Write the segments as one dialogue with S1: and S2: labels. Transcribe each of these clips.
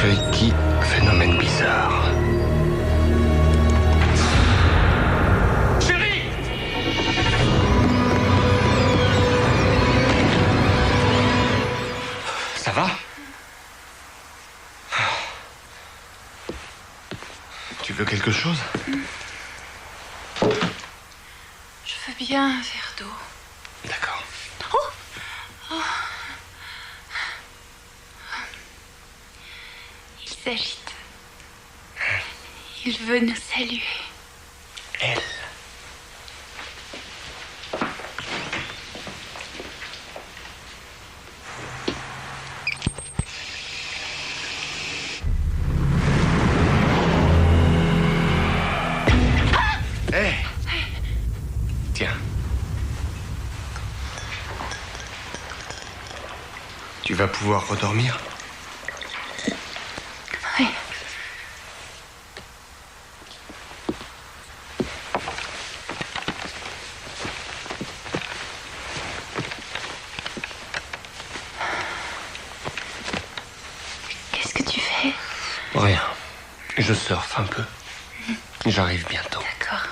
S1: Vicky, phénomène bizarre.
S2: Chérie!
S1: Ça va? Tu veux quelque chose?
S3: Je veux bien un verre d'eau.
S1: D'accord.
S3: Oh. Il s'agite. Il veut nous saluer.
S1: Elle. Hé! Tiens. Tu vas pouvoir redormir?
S3: Oui. Qu'est-ce que tu fais?
S1: Rien. Je surfe un peu. J'arrive bientôt.
S3: D'accord.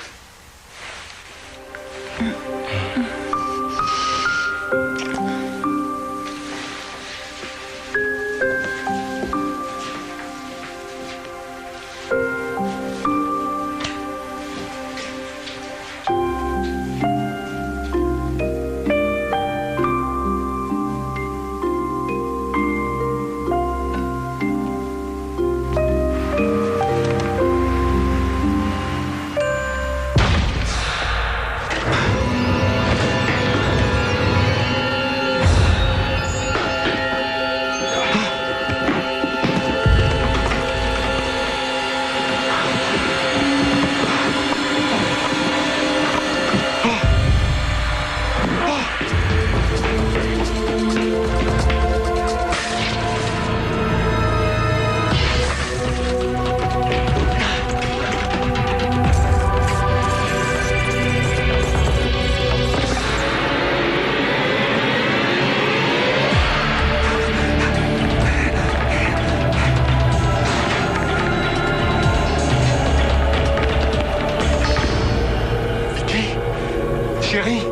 S1: Chérie!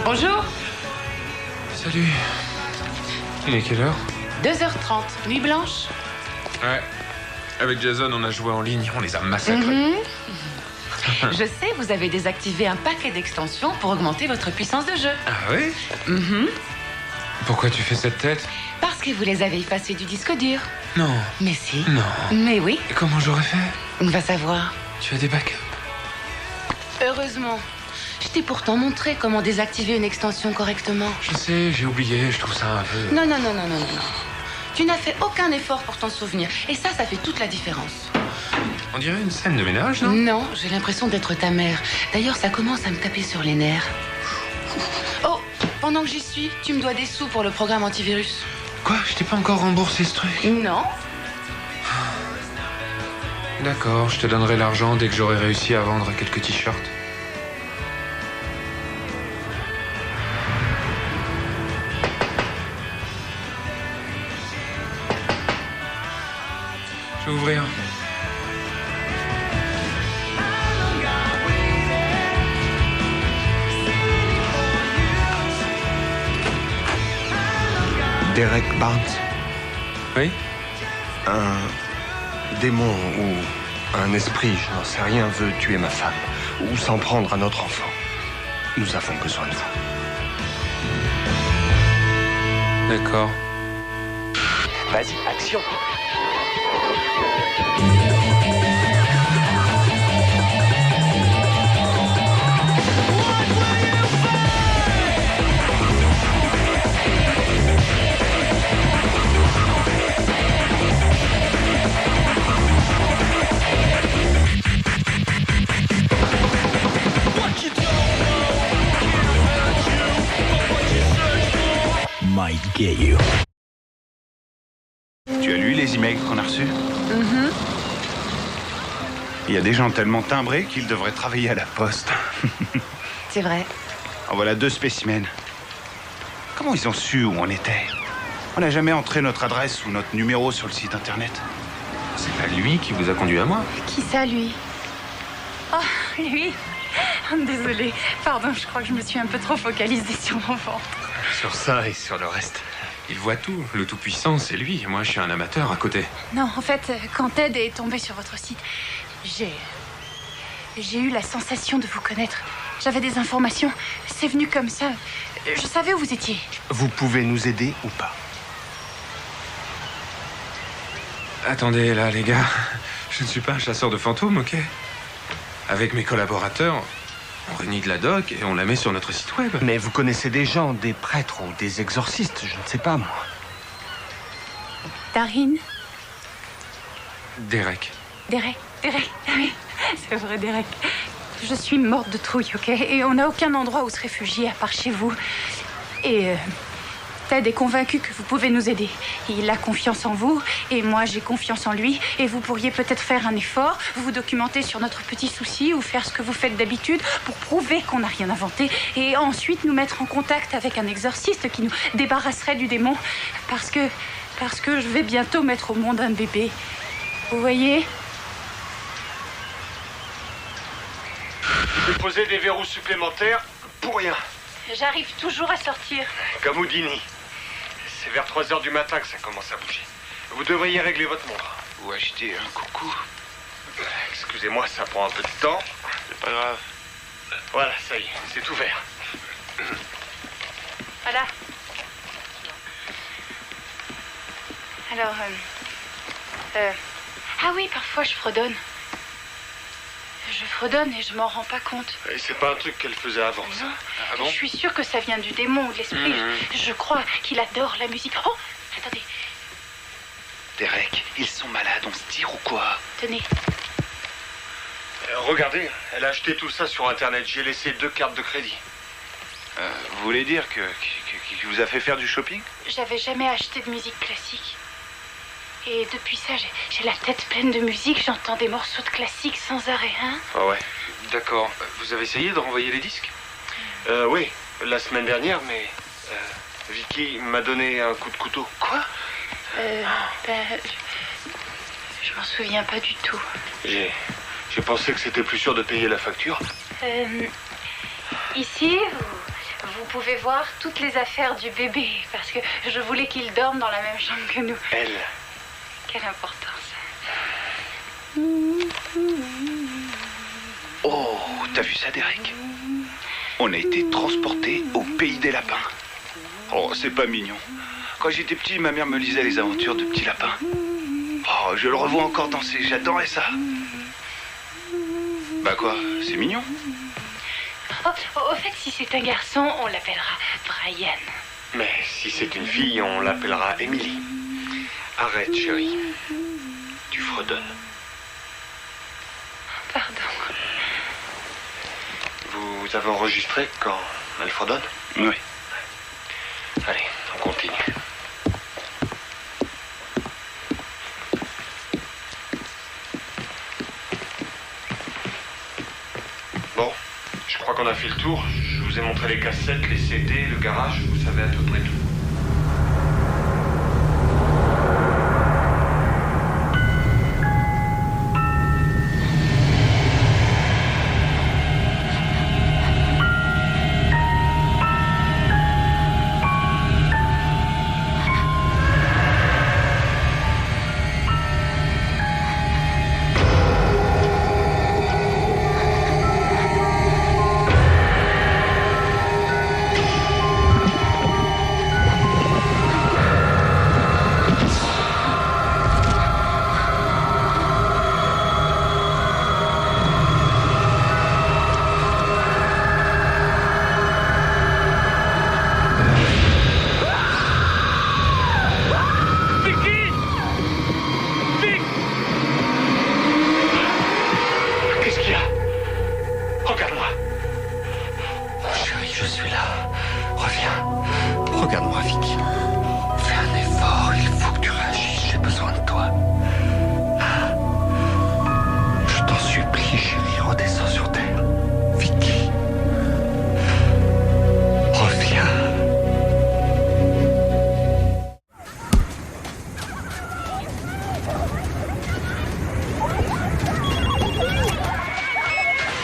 S3: Bonjour.
S2: Salut. Il est quelle heure?
S3: 2h30, nuit blanche.
S2: Ouais. Avec Jason, on a joué en ligne, on les a massacrés.
S3: Je sais, vous avez désactivé un paquet d'extensions pour augmenter votre puissance de jeu.
S2: Ah oui? Pourquoi tu fais cette tête?
S3: Parce que vous les avez effacés du disque dur.
S2: Non.
S3: Mais si.
S2: Non.
S3: Mais oui,
S2: Et comment j'aurais fait?
S3: on va savoir.
S2: Tu as des backups?
S3: Heureusement. Je t'ai pourtant montré comment désactiver une extension correctement.
S2: Je sais, j'ai oublié, je trouve ça un peu...
S3: Non. Tu n'as fait aucun effort pour t'en souvenir. Et ça fait toute la différence.
S2: On dirait une scène de ménage, non?
S3: Non, j'ai l'impression d'être ta mère. D'ailleurs, ça commence à me taper sur les nerfs. Oh, pendant que j'y suis, tu me dois des sous pour le programme antivirus.
S2: Quoi? Je t'ai pas encore remboursé ce truc?
S3: Non.
S2: D'accord, je te donnerai l'argent dès que j'aurai réussi à vendre quelques t-shirts. Je vais ouvrir.
S1: Derek Barnes,
S2: Oui?
S1: un démon ou un esprit, je n'en sais rien, veut tuer ma femme ou s'en prendre à notre enfant. Nous avons besoin de vous.
S2: D'accord.
S1: Vas-y, action!
S4: get you.
S5: Tu as lu les emails qu'on a reçus? Il y a des gens tellement timbrés qu'ils devraient travailler à la poste.
S3: C'est vrai.
S5: En voilà 2 spécimens. Comment ils ont su où on était? On n'a jamais entré notre adresse ou notre numéro sur le site internet.
S2: C'est pas lui qui vous a conduit à moi.
S6: Qui ça, lui? Oh, lui? Désolée. Pardon, je crois que je me suis un peu trop focalisée sur mon ventre.
S1: Sur ça et sur le reste.
S2: Il voit tout. Le tout-puissant, c'est lui. Moi, je suis un amateur à côté.
S6: Non, en fait, quand Ted est tombé sur votre site, j'ai eu la sensation de vous connaître. J'avais des informations. C'est venu comme ça. Je savais où vous étiez.
S1: Vous pouvez nous aider ou pas?
S2: Attendez, là, les gars. Je ne suis pas un chasseur de fantômes, ok? Avec mes collaborateurs, on réunit de la doc et on la met sur notre site web.
S1: Mais vous connaissez des gens, des prêtres ou des exorcistes, je ne sais pas, moi.
S6: Darin?
S2: Derek.
S6: Derek, ah oui, c'est vrai, Derek. Je suis morte de trouille, ok? Et on n'a aucun endroit où se réfugier à part chez vous. Et Ted est convaincu que vous pouvez nous aider. Il a confiance en vous, et moi j'ai confiance en lui. Et vous pourriez peut-être faire un effort, vous documenter sur notre petit souci ou faire ce que vous faites d'habitude pour prouver qu'on n'a rien inventé. Et ensuite nous mettre en contact avec un exorciste qui nous débarrasserait du démon. Parce que je vais bientôt mettre au monde un bébé. Vous voyez?
S1: Déposer des verrous supplémentaires pour rien.
S6: J'arrive toujours à sortir.
S1: Comme Houdini. C'est vers 3 heures du matin que ça commence à bouger. Vous devriez régler votre montre.
S5: Ou acheter un coucou.
S1: Excusez-moi, ça prend un peu de temps.
S5: C'est pas grave.
S1: Voilà, ça y est, c'est ouvert.
S6: Voilà. Alors, ah oui, parfois je fredonne. Je fredonne et je m'en rends pas compte.
S1: Et c'est pas un truc qu'elle faisait avant, ça.
S6: Non.
S1: Ah bon?
S6: Je suis sûre que ça vient du démon ou de l'esprit. Je crois qu'il adore la musique. Oh, attendez,
S5: Derek, ils sont malades, on se tire ou quoi?
S6: tenez.
S1: Regardez, elle a acheté tout ça sur Internet. J'ai laissé 2 cartes de crédit.
S5: Vous voulez dire qu'il vous a fait faire du shopping?
S6: J'avais jamais acheté de musique classique. Et depuis ça, j'ai la tête pleine de musique. J'entends des morceaux de classique sans arrêt, hein?
S1: Ah ouais.
S2: D'accord. Vous avez essayé de renvoyer les disques?
S1: Oui, la semaine dernière, mais Vicky m'a donné un coup de couteau.
S2: Quoi?
S6: Je m'en souviens pas du tout.
S1: J'ai pensé que c'était plus sûr de payer la facture.
S6: Ici, vous pouvez voir toutes les affaires du bébé, parce que je voulais qu'il dorme dans la même chambre que nous.
S1: Elle.
S6: Quelle importance.
S5: Oh, t'as vu ça, Derek? On a été transportés au pays des lapins. Oh, c'est pas mignon. Quand j'étais petit, ma mère me lisait les aventures de petits lapins. Oh, je le revois encore danser, j'adorais ça. Bah quoi, c'est mignon?
S6: Oh, au fait, si c'est un garçon, on l'appellera Brian.
S1: Mais si c'est une fille, on l'appellera Emily. Arrête, chérie. Tu fredonnes.
S6: Pardon.
S1: Vous avez enregistré quand elle fredonne?
S5: Oui.
S1: Allez, on continue. Bon, je crois qu'on a fait le tour. Je vous ai montré les cassettes, les CD, le garage. Vous savez à peu près tout.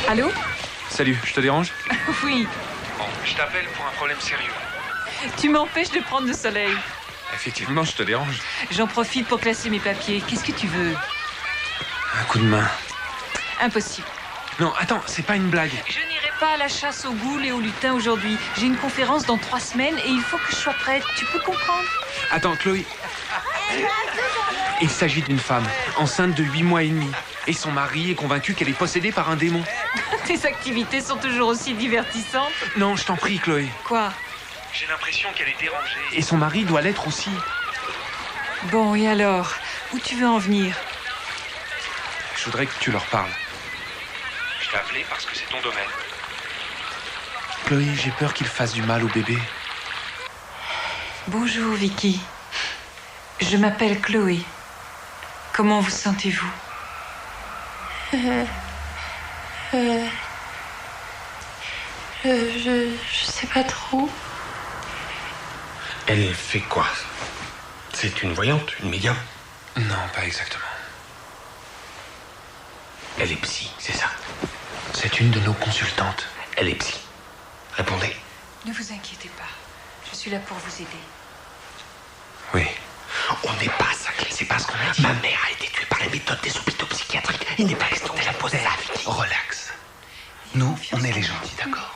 S4: Allô?
S2: Salut, je te dérange?
S4: Oui.
S2: Bon, je t'appelle pour un problème sérieux.
S4: Tu m'empêches de prendre le soleil.
S2: Effectivement, je te dérange.
S4: J'en profite pour classer mes papiers. Qu'est-ce que tu veux?
S2: Un coup de main.
S4: Impossible.
S2: Non, attends, c'est pas une blague.
S4: Je n'irai pas à la chasse aux goules et aux lutins aujourd'hui. J'ai une conférence dans 3 semaines et il faut que je sois prête. Tu peux comprendre?
S2: Attends, Chloé. Il s'agit d'une femme, enceinte de 8 mois et demi. Et son mari est convaincu qu'elle est possédée par un démon.
S4: Tes activités sont toujours aussi divertissantes.
S2: Non, je t'en prie, Chloé.
S4: Quoi?
S2: J'ai l'impression qu'elle est dérangée. Et son mari doit l'être aussi.
S4: Bon, et alors? Où tu veux en venir?
S2: Je voudrais que tu leur parles. Je t'ai appelé parce que c'est ton domaine. Chloé, j'ai peur qu'il fasse du mal au bébé.
S4: Bonjour, Vicky. Je m'appelle Chloé. Comment vous sentez-vous?
S3: Je sais pas trop.
S1: Elle fait quoi? C'est une voyante, une médium?
S2: Non, pas exactement.
S1: Elle est psy, c'est ça?
S2: C'est une de nos consultantes.
S1: Elle est psy. Répondez.
S4: Ne vous inquiétez pas. Je suis là pour vous aider.
S2: Oui.
S1: On n'est pas cinglés, c'est pas ce qu'on a dit. Ma mère a été tuée par les méthodes des hôpitaux psychiatriques. Il n'est pas question de la poser la vie.
S5: Relax. Nous, on est les gentils, d'accord?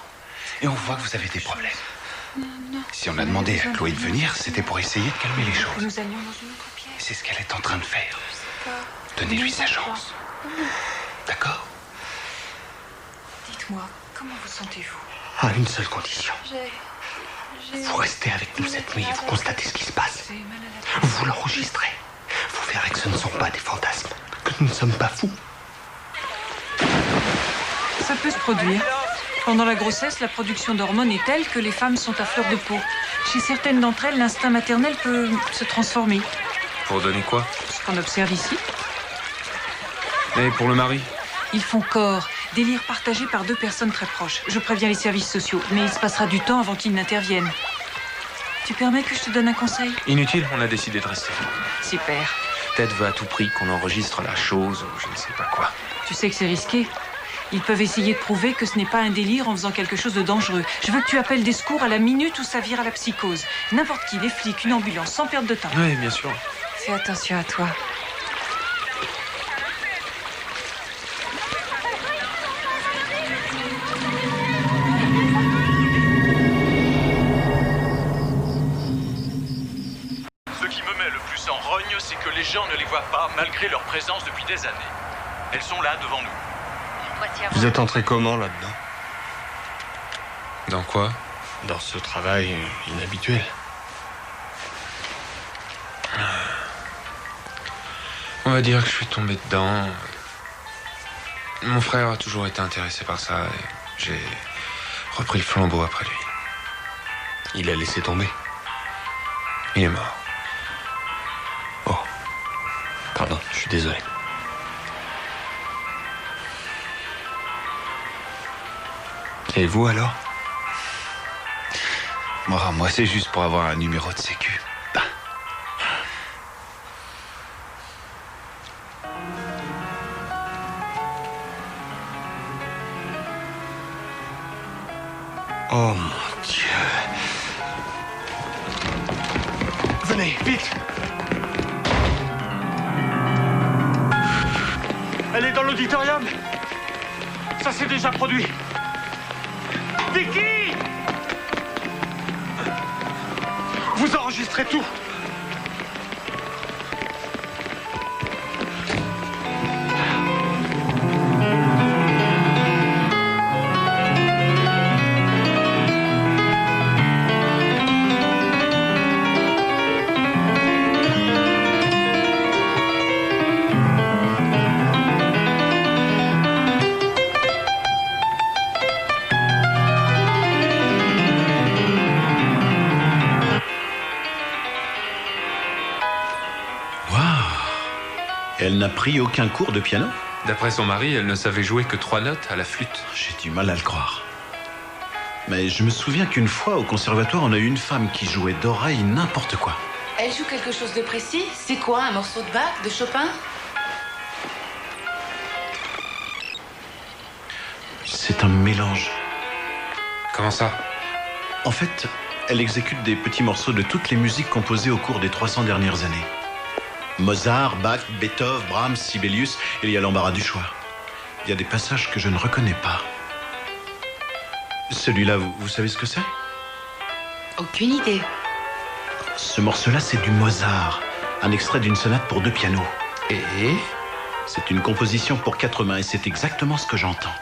S5: Et on voit que vous avez des problèmes. Si on a demandé à Chloé de venir, c'était pour essayer de calmer les choses.
S4: Nous allions dans une autre pièce.
S5: C'est ce qu'elle est en train de faire. Donnez-lui sa chance. D'accord?
S4: Dites-moi, comment vous sentez-vous?
S1: À une seule condition. Vous restez avec nous cette nuit et vous constatez ce qui se passe.
S4: Vous avez mal à la tête?
S1: Vous l'enregistrez. Vous verrez que ce ne sont pas des fantasmes, que nous ne sommes pas fous.
S4: Ça peut se produire. Pendant la grossesse, la production d'hormones est telle que les femmes sont à fleur de peau. Chez certaines d'entre elles, l'instinct maternel peut se transformer.
S2: Pour donner quoi?
S4: Ce qu'on observe ici.
S2: Et pour le mari?
S4: Ils font corps, délire partagé par 2 personnes très proches. Je préviens les services sociaux, mais il se passera du temps avant qu'ils n'interviennent. Tu permets que je te donne un conseil?
S2: Inutile, on a décidé de rester.
S4: Super.
S2: Ted veut à tout prix qu'on enregistre la chose ou je ne sais pas quoi.
S4: Tu sais que c'est risqué. Ils peuvent essayer de prouver que ce n'est pas un délire en faisant quelque chose de dangereux. Je veux que tu appelles des secours à la minute où ça vire à la psychose. N'importe qui, des flics, une ambulance, sans perdre de temps.
S2: Oui, bien sûr.
S4: Fais attention à toi.
S7: Ce qui me met le plus en rogne, c'est que les gens ne les voient pas malgré leur présence depuis des années. Elles sont là devant nous.
S1: Vous êtes entré comment là-dedans?
S2: Dans quoi?
S1: Dans ce travail inhabituel.
S2: On va dire que je suis tombé dedans. Mon frère a toujours été intéressé par ça et j'ai repris le flambeau après lui.
S1: Il a laissé tomber.
S2: Il est mort.
S1: Oh. Pardon, je suis désolé. Et vous alors?
S5: Moi, c'est juste pour avoir un numéro de sécu.
S1: Oh mon Dieu. Venez, vite. Elle est dans l'auditorium. Ça s'est déjà produit. Vicky! Vous enregistrez tout.
S8: Elle n'a pris aucun cours de piano?
S2: D'après son mari, elle ne savait jouer que 3 notes à la flûte.
S8: J'ai du mal à le croire. Mais je me souviens qu'une fois au conservatoire, on a eu une femme qui jouait d'oreille n'importe quoi.
S3: Elle joue quelque chose de précis? C'est quoi, un morceau de Bach, de Chopin?
S8: C'est un mélange.
S2: Comment ça?
S8: En fait, elle exécute des petits morceaux de toutes les musiques composées au cours des 300 dernières années. Mozart, Bach, Beethoven, Brahms, Sibelius, et il y a l'embarras du choix. Il y a des passages que je ne reconnais pas. Celui-là, vous savez ce que c'est?
S3: Aucune idée.
S8: Ce morceau-là, c'est du Mozart, un extrait d'une sonate pour 2 pianos.
S2: Et
S8: C'est une composition pour 4 mains et c'est exactement ce que j'entends.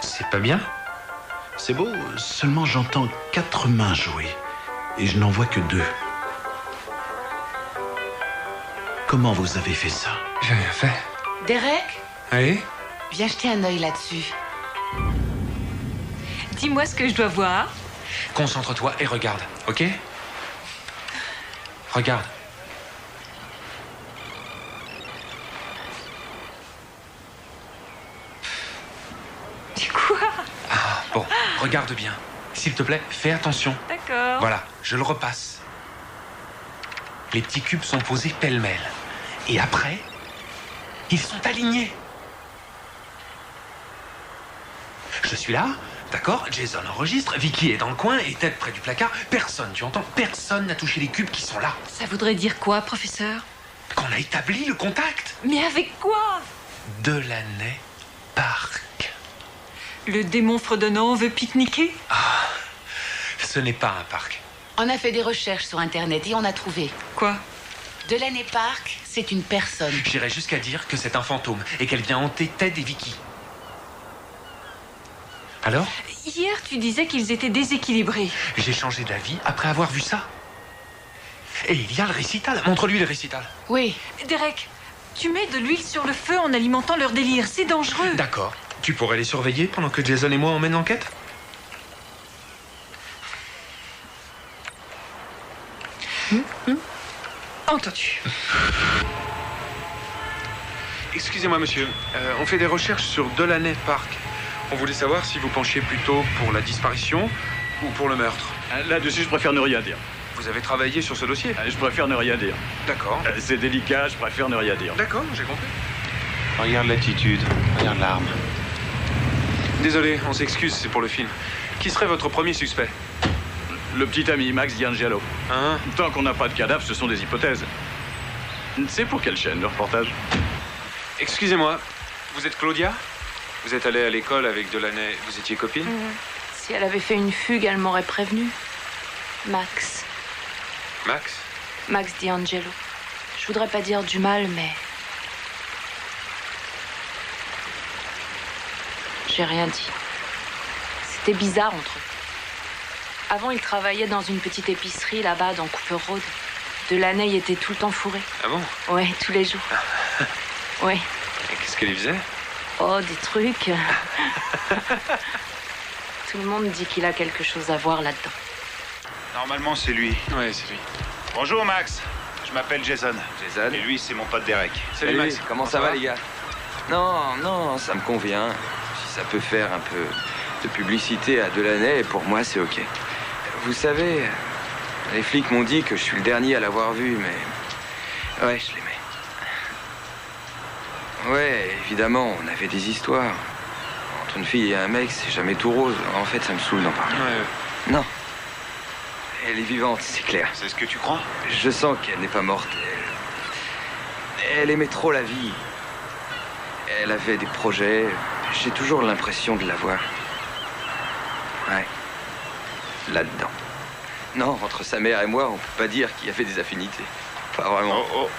S2: c'est pas bien?
S8: C'est beau, seulement j'entends 4 mains jouer et je n'en vois que 2. Comment vous avez fait ça?
S2: J'ai rien fait.
S3: Derek,
S2: Allez.
S3: viens jeter un œil là-dessus.
S4: Dis-moi ce que je dois voir.
S2: Concentre-toi et regarde, ok? Regarde.
S4: Du quoi?
S2: Ah, bon, regarde bien. S'il te plaît, fais attention.
S4: D'accord.
S2: Voilà, je le repasse. Les petits cubes sont posés pêle-mêle. Et après, ils sont alignés. Je suis là, d'accord? Jason enregistre, Vicky est dans le coin et tête près du placard. Personne, tu entends? Personne n'a touché les cubes qui sont là.
S4: Ça voudrait dire quoi, professeur?
S2: Qu'on a établi le contact.
S4: Mais avec quoi?
S2: Delaney Park.
S4: Le démon fredonnant veut pique-niquer?
S2: Ce n'est pas un parc.
S3: On a fait des recherches sur Internet et on a trouvé.
S4: Quoi?
S3: Delaney Park, c'est une personne.
S2: J'irais jusqu'à dire que c'est un fantôme et qu'elle vient hanter Ted et Vicky. Alors?
S4: Hier, tu disais qu'ils étaient déséquilibrés.
S2: J'ai changé d'avis après avoir vu ça. Et il y a le récital. Montre-lui le récital.
S3: Oui,
S4: Derek, tu mets de l'huile sur le feu en alimentant leur délire. C'est dangereux.
S2: D'accord. Tu pourrais les surveiller pendant que Jason et moi on mène l'enquête?
S4: Entendu.
S2: Excusez-moi, monsieur. On fait des recherches sur Delaney Park. On voulait savoir si vous penchiez plutôt pour la disparition ou pour le meurtre.
S9: Là-dessus, je préfère ne rien dire.
S2: Vous avez travaillé sur ce dossier?
S9: Je préfère ne rien dire.
S2: D'accord.
S9: C'est délicat, je préfère ne rien dire.
S2: D'accord, j'ai compris.
S8: Regarde l'attitude, regarde l'arme.
S2: Désolé, on s'excuse, c'est pour le film. Qui serait votre premier suspect?
S9: Le petit ami Max D'Angelo.
S2: Hein?
S9: Tant qu'on n'a pas de cadavre, ce sont des hypothèses. C'est pour quelle chaîne, le reportage?
S2: Excusez-moi, vous êtes Claudia? Vous êtes allée à l'école avec Delaney, vous étiez copine?
S10: Si elle avait fait une fugue, elle m'aurait prévenu. Max.
S2: Max?
S10: Max D'Angelo. Je voudrais pas dire du mal, mais... J'ai rien dit. C'était bizarre entre eux. Avant, il travaillait dans une petite épicerie là-bas, dans Cooper Road. Delaney y était tout le temps fourré.
S2: Ah bon?
S10: Ouais, tous les jours. Ouais.
S2: Et qu'est-ce qu'elle y faisait?
S10: Oh, des trucs. Tout le monde dit qu'il a quelque chose à voir là-dedans.
S5: Normalement, c'est lui.
S2: Ouais, c'est lui.
S5: Bonjour, Max. Je m'appelle Jason.
S11: Jason.
S5: Et lui, c'est mon pote Derek.
S2: Salut Max.
S11: Comment ça va, les gars? Non, ça me convient. Si ça peut faire un peu de publicité à Delaney, pour moi, c'est OK. Vous savez, les flics m'ont dit que je suis le dernier à l'avoir vu, mais... Ouais, je l'aimais. Ouais, évidemment, on avait des histoires. Entre une fille et un mec, c'est jamais tout rose. En fait, ça me saoule d'en parler.
S2: Ouais.
S11: Non. Elle est vivante, c'est clair.
S5: C'est ce que tu crois?
S11: Je sens qu'elle n'est pas morte. Elle aimait trop la vie. Elle avait des projets. J'ai toujours l'impression de la voir. Ouais. Là-dedans. Non, entre sa mère et moi, on peut pas dire qu'il y avait des affinités. Pas vraiment.
S5: Oh.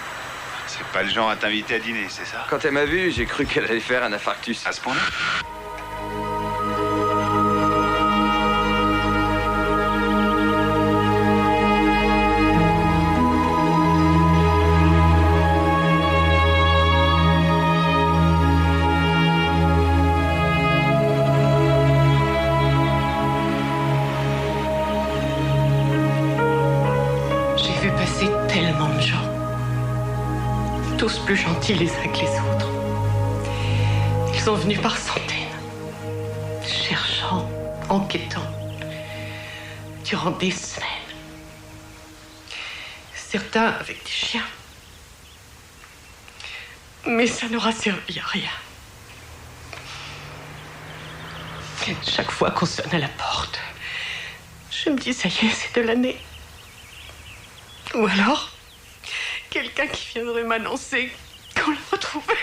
S5: C'est pas le genre à t'inviter à dîner, c'est ça?
S11: Quand elle m'a vu, j'ai cru qu'elle allait faire un infarctus.
S5: À ce point-là?
S3: j'ai vu passer tellement de gens. Tous plus gentils les uns que les autres. Ils sont venus par centaines, cherchant, enquêtant, durant des semaines. Certains avec des chiens. Mais ça n'aura servi à rien. Chaque fois qu'on sonne à la porte, je me dis, ça y est, c'est Delaney. Ou alors, quelqu'un qui viendrait m'annoncer qu'on l'a retrouvé.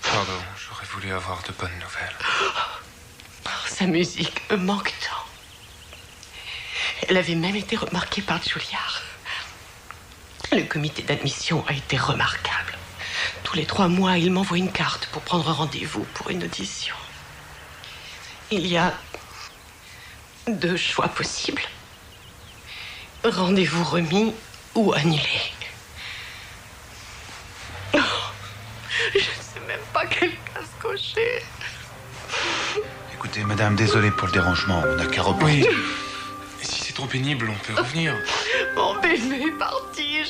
S2: Pardon, j'aurais voulu avoir de bonnes nouvelles.
S3: Oh, sa musique me manque tant. Elle avait même été remarquée par Juilliard. Le comité d'admission a été remarquable. Tous les 3 mois, il m'envoie une carte pour prendre rendez-vous pour une audition. Il y a 2 choix possibles. Rendez-vous remis ou annulé. Oh, je ne sais même pas quelle case cocher.
S8: Écoutez, madame, désolé pour le dérangement. On n'a qu'à reprendre.
S2: Oui. Et si c'est trop pénible, on peut revenir.
S3: Mon bébé est parti.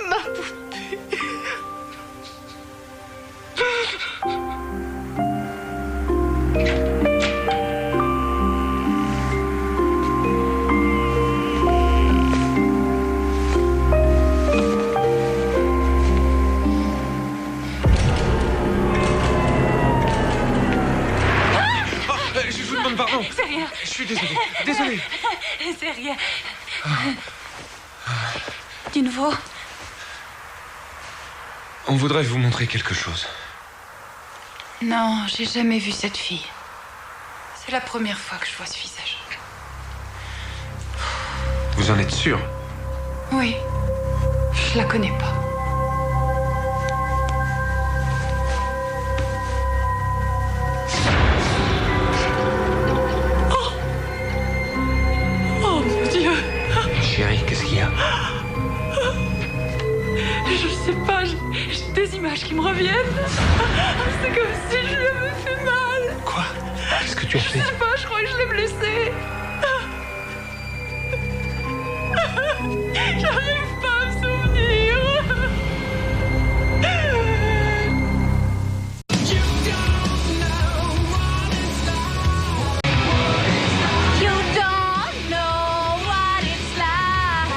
S3: Ma poupée.
S2: Je vous demande pardon.
S4: C'est rien.
S2: Je suis désolé. Désolé.
S4: C'est rien. Du nouveau?
S2: On voudrait vous montrer quelque chose.
S6: Non, j'ai jamais vu cette fille. C'est la première fois que je vois ce visage.
S2: Vous en êtes sûr?
S6: Oui, je la connais pas.
S3: Oh mon Dieu.
S2: Chérie, qu'est-ce qu'il y a?
S6: Je sais pas, j'ai des images qui me reviennent. C'est comme si je lui avais fait mal.
S2: Quoi? Qu'est-ce que tu as fait?
S6: Je sais pas, je crois que je l'ai blessé. J'arrive pas à me souvenir.
S12: You don't know what it's like.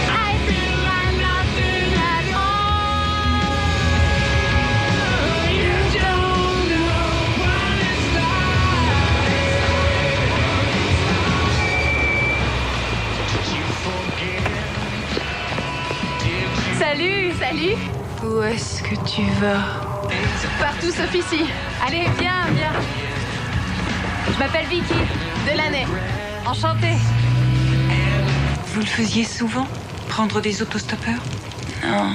S12: I think I'm nothing at all. You don't know what it's like.
S6: Salut, salut. Où est-ce que tu vas? Partout sauf ici. Allez, viens, viens. Je m'appelle Vicky, Delaney. Enchantée.
S4: Vous le faisiez souvent? Prendre des autostoppeurs?
S6: Non.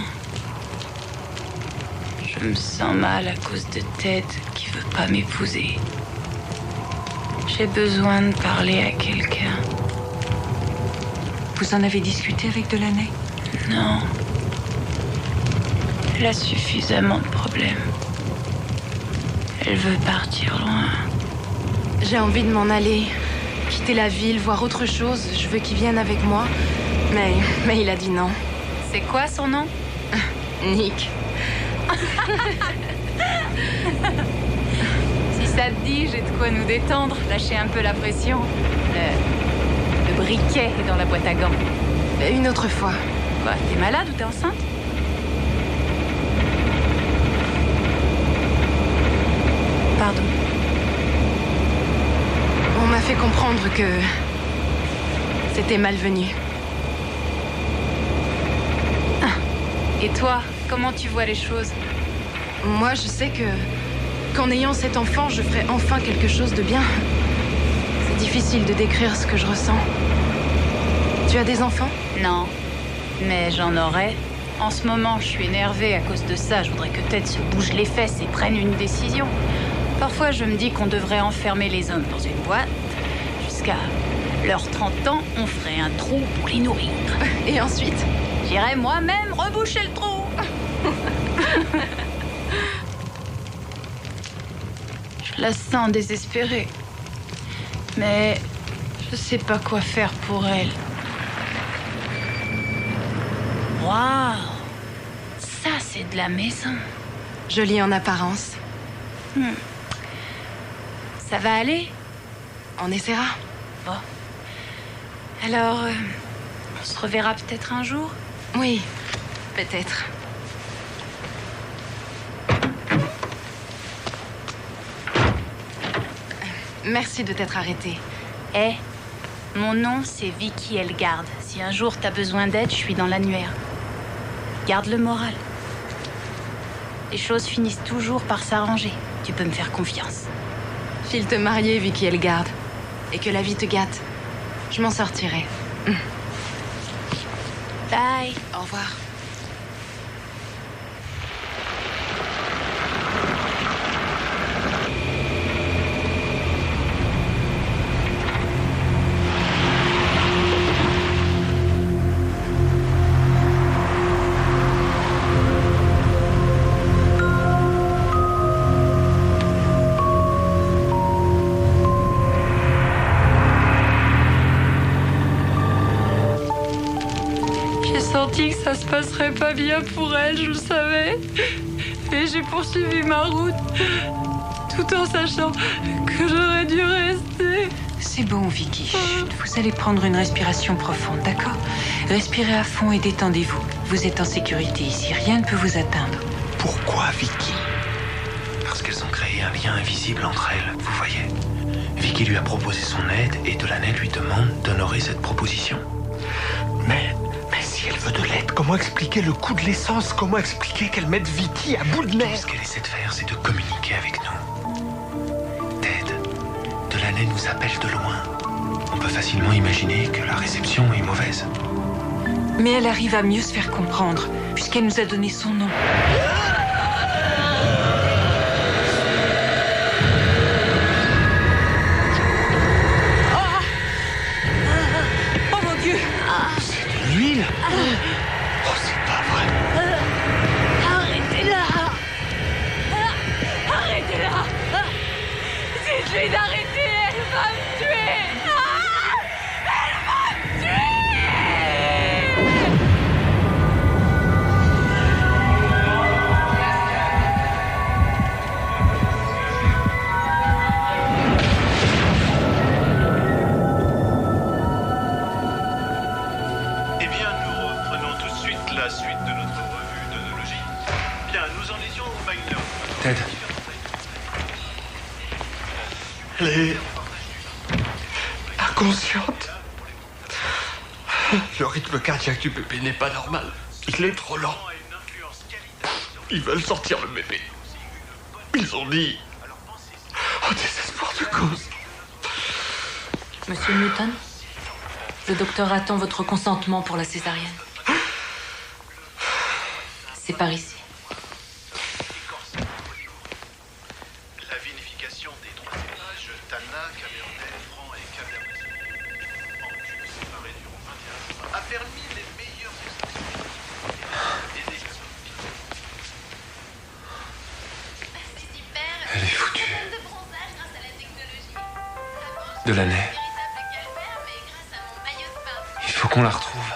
S6: Je me sens mal à cause de Ted qui veut pas m'épouser. J'ai besoin de parler à quelqu'un.
S4: Vous en avez discuté avec Delaney?
S6: Non. Elle a suffisamment de problèmes. Elle veut partir loin.
S13: J'ai envie de m'en aller, quitter la ville, voir autre chose. Je veux qu'il vienne avec moi. Mais il a dit non.
S6: C'est quoi son nom?
S13: Nick.
S6: Si ça te dit, j'ai de quoi nous détendre, lâcher un peu la pression. Le briquet est dans la boîte à gants.
S13: Une autre fois.
S6: Quoi, t'es malade ou t'es enceinte? Pardon.
S13: On m'a fait comprendre que c'était malvenu.
S6: Et toi, comment tu vois les choses?
S13: Moi, je sais qu'en ayant cet enfant, je ferai enfin quelque chose de bien. C'est difficile de décrire ce que je ressens. Tu as des enfants?
S6: Non, mais j'en aurai. En ce moment, je suis énervée à cause de ça. Je voudrais que Ted se bouge les fesses et prenne une décision. Parfois, je me dis qu'on devrait enfermer les hommes dans une boîte. Jusqu'à leurs 30 ans, on ferait un trou pour les nourrir.
S13: Et ensuite?
S6: J'irais moi-même reboucher le trou. Je la sens désespérée. Mais je sais pas quoi faire pour elle. Waouh! Ça, c'est de la maison.
S13: Jolie en apparence.
S6: Ça va aller?
S13: On essaiera.
S6: Bon. Alors, on se reverra peut-être un jour?
S13: Oui, peut-être. Merci de t'être arrêté.
S6: Mon nom, c'est Vicky Elgard. Si un jour t'as besoin d'aide, je suis dans l'annuaire. Garde le moral. Les choses finissent toujours par s'arranger. Tu peux me faire confiance.
S13: File te marier, Vicky Elgard. Et que la vie te gâte. Je m'en sortirai.
S6: Bye.
S13: Au revoir.
S3: Que ça se passerait pas bien pour elle, je le savais. Et j'ai poursuivi ma route, tout en sachant que j'aurais dû rester.
S4: C'est bon, Vicky. Chut, vous allez prendre une respiration profonde, d'accord? Respirez à fond et détendez-vous. Vous êtes en sécurité ici, rien ne peut vous atteindre.
S8: Pourquoi Vicky? Parce qu'elles ont créé un lien invisible entre elles, vous voyez. Vicky lui a proposé son aide et Delaney lui demande d'honorer cette proposition.
S1: Mais si elle veut de l'aide, comment expliquer le coût de l'essence? Comment expliquer qu'elle mette Vicky à bout de nerfs?
S8: Tout ce qu'elle essaie de faire, c'est de communiquer avec nous. Ted, Delaney nous appelle de loin. On peut facilement imaginer que la réception est mauvaise.
S4: Mais elle arrive à mieux se faire comprendre, puisqu'elle nous a donné son nom.
S1: L'huile? Oh, c'est pas vrai.
S12: Arrêtez-la! Arrêtez-la! Dites-lui d'arrêter, elle va me tuer! Elle va me tuer!
S9: Eh bien, nous reprenons tout de suite la suite de notre revue d'onologie. Bien, nous en étions au Minor.
S2: Ted.
S1: Elle est inconsciente. Le rythme cardiaque du bébé n'est pas normal. Il est trop lent. Ils veulent sortir le bébé. Ils ont dit... Au désespoir de cause.
S10: Monsieur Newton, le docteur attend votre consentement pour la césarienne. C'est par ici.
S9: La vinification des trois cépages, Tana, Cabernet, Franc et Cabernet en cuve séparée durant 21 mois, a permis les meilleurs
S2: Elle est foutue. Delaney. Il faut qu'on la retrouve.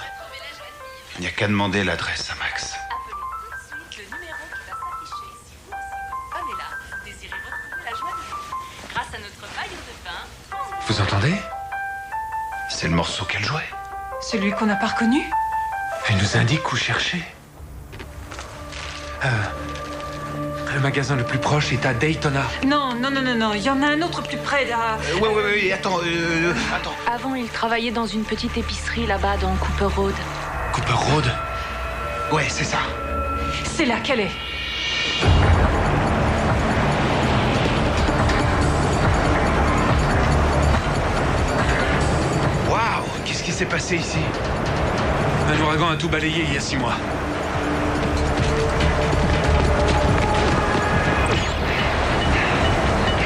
S5: Il n'y a qu'à demander l'adresse à Max.
S2: Vous entendez?
S5: C'est le morceau qu'elle jouait.
S4: Celui qu'on n'a pas reconnu?
S2: Elle nous indique où chercher. Le magasin le plus proche est à Daytona.
S4: Non, il y en a un autre plus près, là.
S5: Ouais, attends.
S10: Avant, il travaillait dans une petite épicerie là-bas dans Cooper Road.
S2: Cooper Road?
S1: Ouais, c'est ça.
S4: C'est là qu'elle est.
S2: Waouh! Qu'est-ce qui s'est passé ici? Un ouragan a tout balayé il y a 6 mois.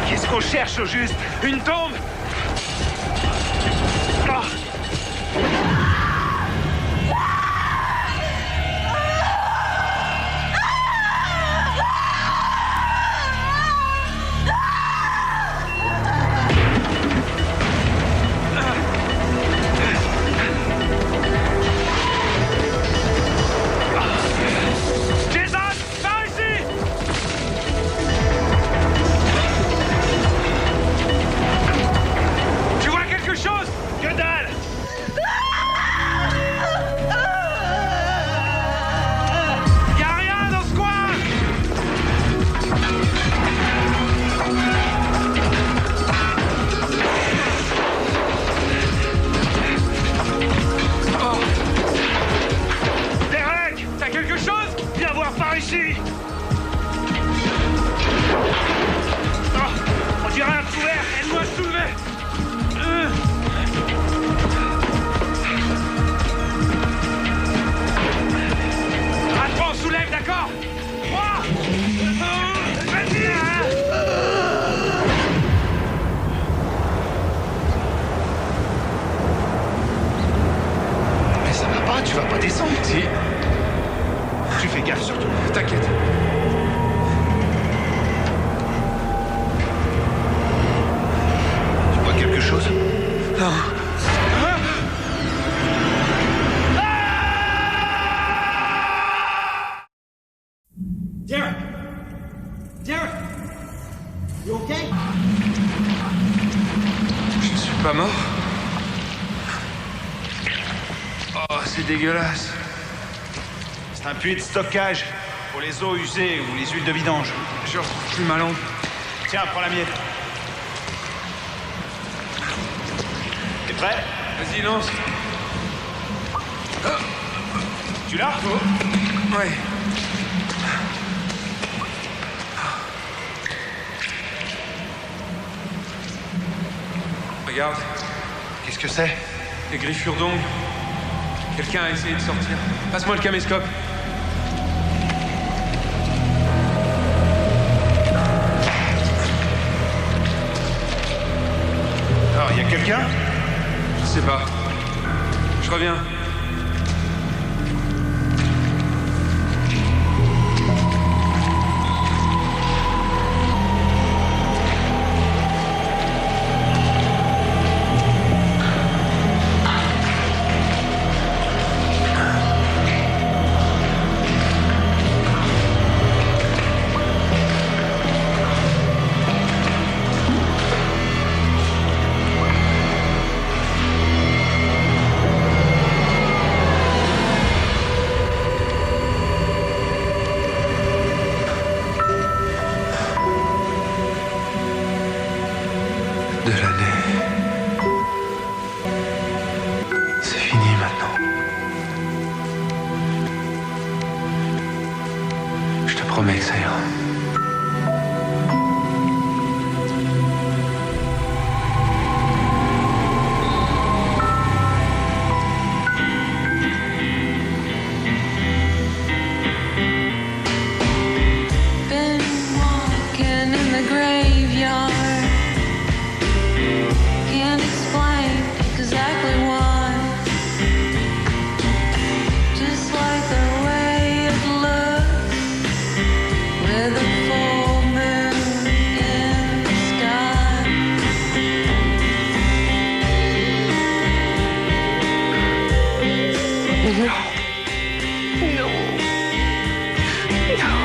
S2: Qu'est-ce qu'on cherche au juste? Une tombe? Ah! Si.
S5: Tu fais gaffe surtout.
S2: T'inquiète.
S5: Tu vois quelque chose?
S2: Non.
S14: Derek! Derek! You okay?
S2: Je ne suis pas mort. Oh, c'est dégueulasse.
S5: C'est un puits de stockage pour les eaux usées ou les huiles de vidange.
S2: Je retrouve plus ma langue.
S5: Tiens, prends la mienne. T'es prêt?
S2: Vas-y, lance.
S5: Tu l'as?
S2: Ouais. Regarde.
S5: Qu'est-ce que c'est?
S2: Des griffures d'ongles. Quelqu'un a essayé de sortir. Passe-moi le caméscope.
S5: Alors, il y a quelqu'un?
S2: Je sais pas. Je reviens. De l'année. C'est fini maintenant. Je te promets que ça ira.
S12: Been walking in the graveyard. Can't explain exactly why. Just like the way it looks with a full moon in the sky.
S3: Non. Non.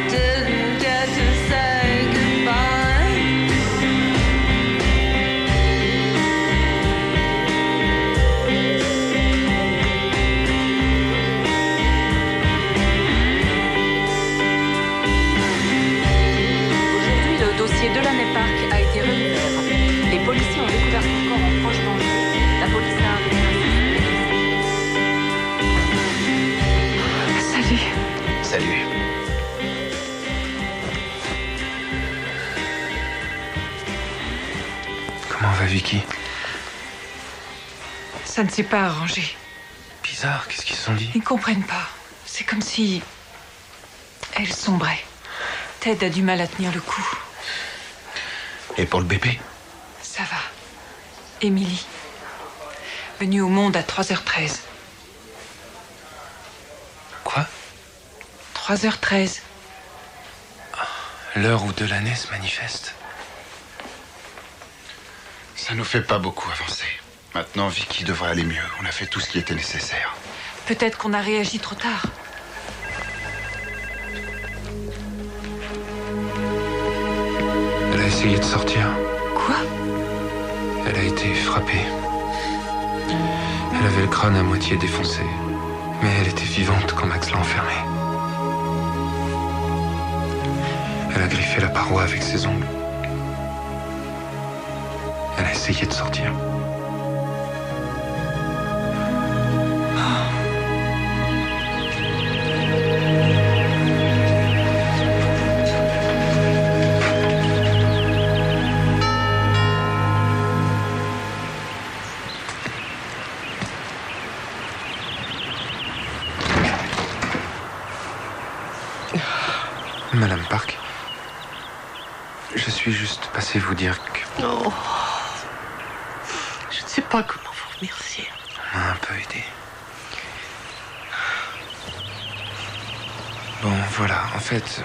S12: Didn't get to say goodbye.
S10: Aujourd'hui, le dossier de l'année Park a été rouvert. Les policiers ont découvert son corps en proche danger. La police a arrêté
S3: Salut.
S5: Salut.
S2: Comment va Vicky?
S4: Ça ne s'est pas arrangé.
S2: Bizarre, qu'est-ce qu'ils se sont dit?
S4: Ils ne comprennent pas. C'est comme si elle sombrait. Ted a du mal à tenir le coup.
S8: Et pour le bébé?
S4: Ça va. Émilie. Venue au monde à 3h13.
S2: Quoi?
S4: 3h13.
S2: L'heure où Delaney se manifeste.
S5: Ça nous fait pas beaucoup avancer. Maintenant, Vicky devrait aller mieux. On a fait tout ce qui était nécessaire.
S4: Peut-être qu'on a réagi trop tard.
S2: Elle a essayé de sortir.
S4: Quoi?
S2: Elle a été frappée. Elle avait le crâne à moitié défoncé. Mais elle était vivante quand Max l'a enfermée. Elle a griffé la paroi avec ses ongles. Elle a essayé de sortir. Madame Park, je suis juste passé vous dire que...
S3: Non. Je ne sais pas comment vous remercier.
S2: On m'a un peu aidé. Bon, voilà, en fait,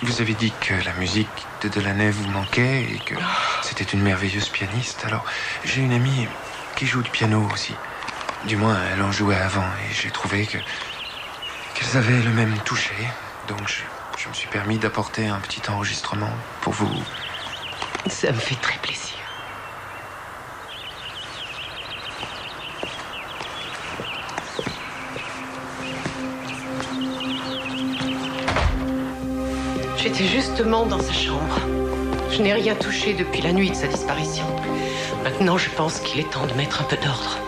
S2: vous avez dit que la musique de Delaney vous manquait et que c'était une merveilleuse pianiste. Alors, j'ai une amie qui joue du piano aussi. Du moins, elle en jouait avant et j'ai trouvé qu'elles avaient le même toucher. Donc, je me suis permis d'apporter un petit enregistrement pour vous.
S3: Ça me fait très plaisir. J'étais justement dans sa chambre. Je n'ai rien touché depuis la nuit de sa disparition. Maintenant, je pense qu'il est temps de mettre un peu d'ordre.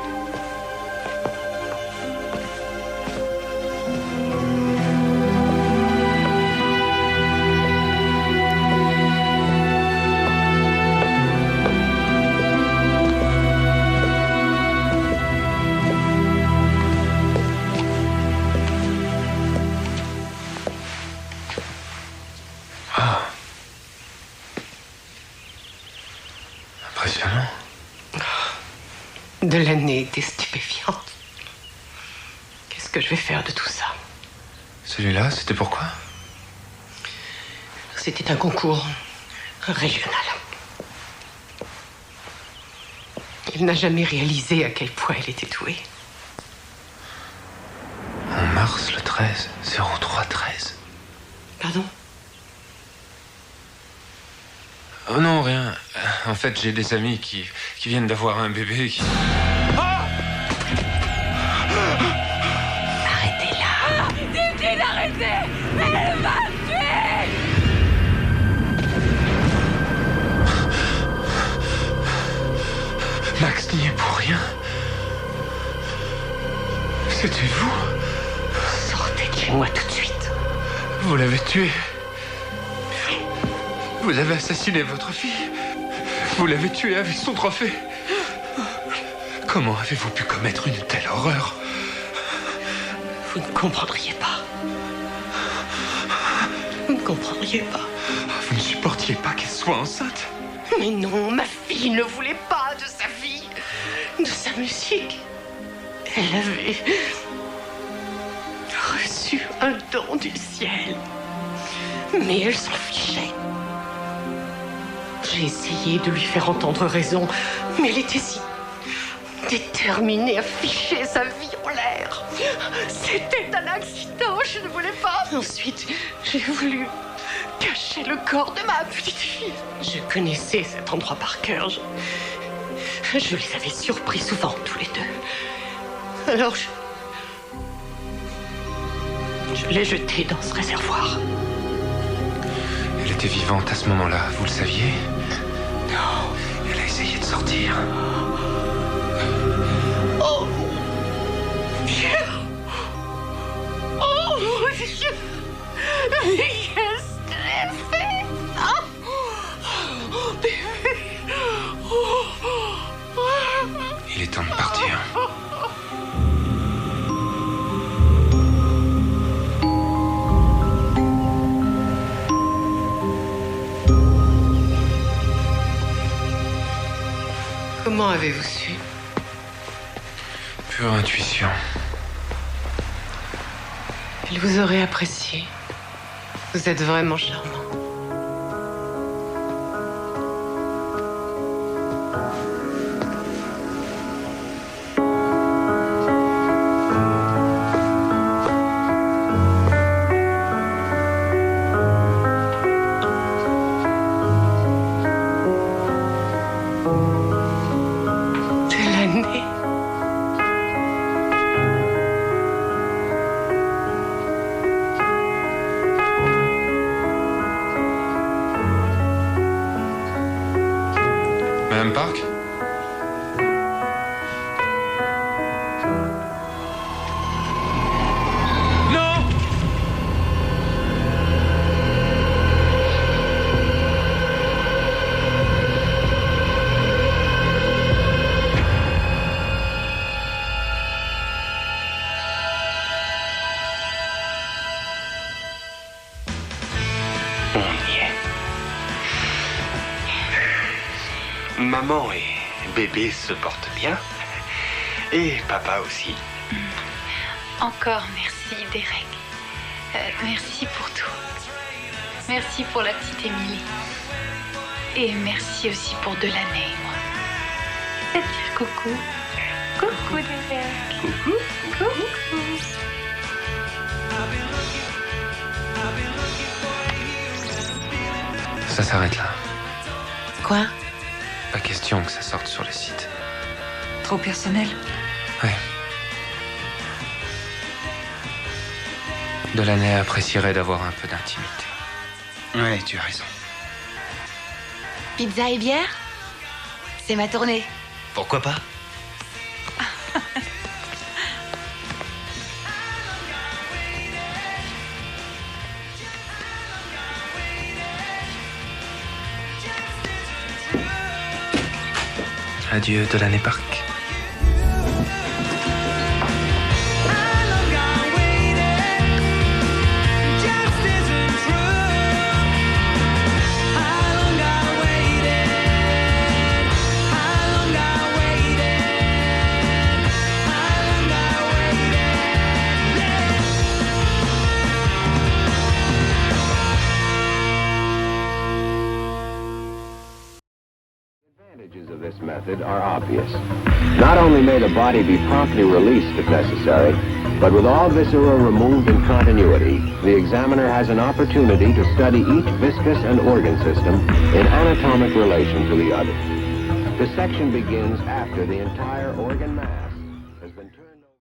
S2: Impressionnant.
S3: Delaney était stupéfiante. Qu'est-ce que je vais faire de tout ça?
S2: Celui-là, c'était pourquoi?
S3: C'était un concours régional. Il n'a jamais réalisé à quel point elle était douée.
S2: En mars le 13, 03-13.
S3: Pardon?
S2: Oh non, rien. En fait, j'ai des amis qui viennent d'avoir un bébé qui...
S3: Arrêtez-la!
S12: Dites-il d'arrêter! Elle va me tuer!
S2: Max n'y est pour rien. C'était vous?
S3: Sortez de chez moi tout de suite.
S2: Vous l'avez tué. Vous avez assassiné votre fille. Vous l'avez tuée avec son trophée. Comment avez-vous pu commettre une telle horreur?
S3: Vous ne comprendriez pas. Vous ne comprendriez pas.
S2: Vous ne supportiez pas qu'elle soit enceinte?
S3: Mais non, ma fille ne voulait pas de sa vie, de sa musique. Elle avait reçu un don du ciel. Mais elle s'en fichait. J'ai essayé de lui faire entendre raison, mais elle était si déterminée à ficher sa vie en l'air. C'était un accident, je ne voulais pas. Ensuite, j'ai voulu cacher le corps de ma petite fille. Je connaissais cet endroit par cœur. Je les avais surpris souvent, tous les deux. Alors, je l'ai jetée dans ce réservoir.
S2: Elle était vivante à ce moment-là, vous le saviez?
S3: Non.
S2: Elle a essayé de sortir.
S3: Oh mon Dieu! Oh mon Dieu! Mais qu'est-ce que j'ai fait? Oh, bébé!
S2: Il est temps de partir.
S3: Comment avez-vous su?
S2: Pure intuition.
S3: Il vous aurait apprécié. Vous êtes vraiment charmant. Delaney.
S2: Madame Park? Non!
S5: On y est.
S15: Maman et bébé se portent bien. Et papa aussi.
S6: Encore merci, Derek. Merci pour tout. Merci pour la petite Émilie. Et merci aussi pour Delaney et moi. C'est-à-dire coucou. Coucou, Derek.
S15: Coucou.
S6: Coucou.
S2: Ça s'arrête là.
S4: Quoi?
S2: Pas question que ça sorte sur le site.
S4: Trop personnel?
S2: Ouais. Delaney apprécierait d'avoir un peu d'intimité.
S11: Ouais, tu as raison.
S16: Pizza et bière? C'est ma tournée.
S15: Pourquoi pas?
S2: Adieu, Delaney Park.
S17: This method are obvious. Not only may the body be promptly released if necessary, but with all viscera removed in continuity, the examiner has an opportunity to study each viscous and organ system in anatomic relation to the other. Dissection begins after the entire organ mass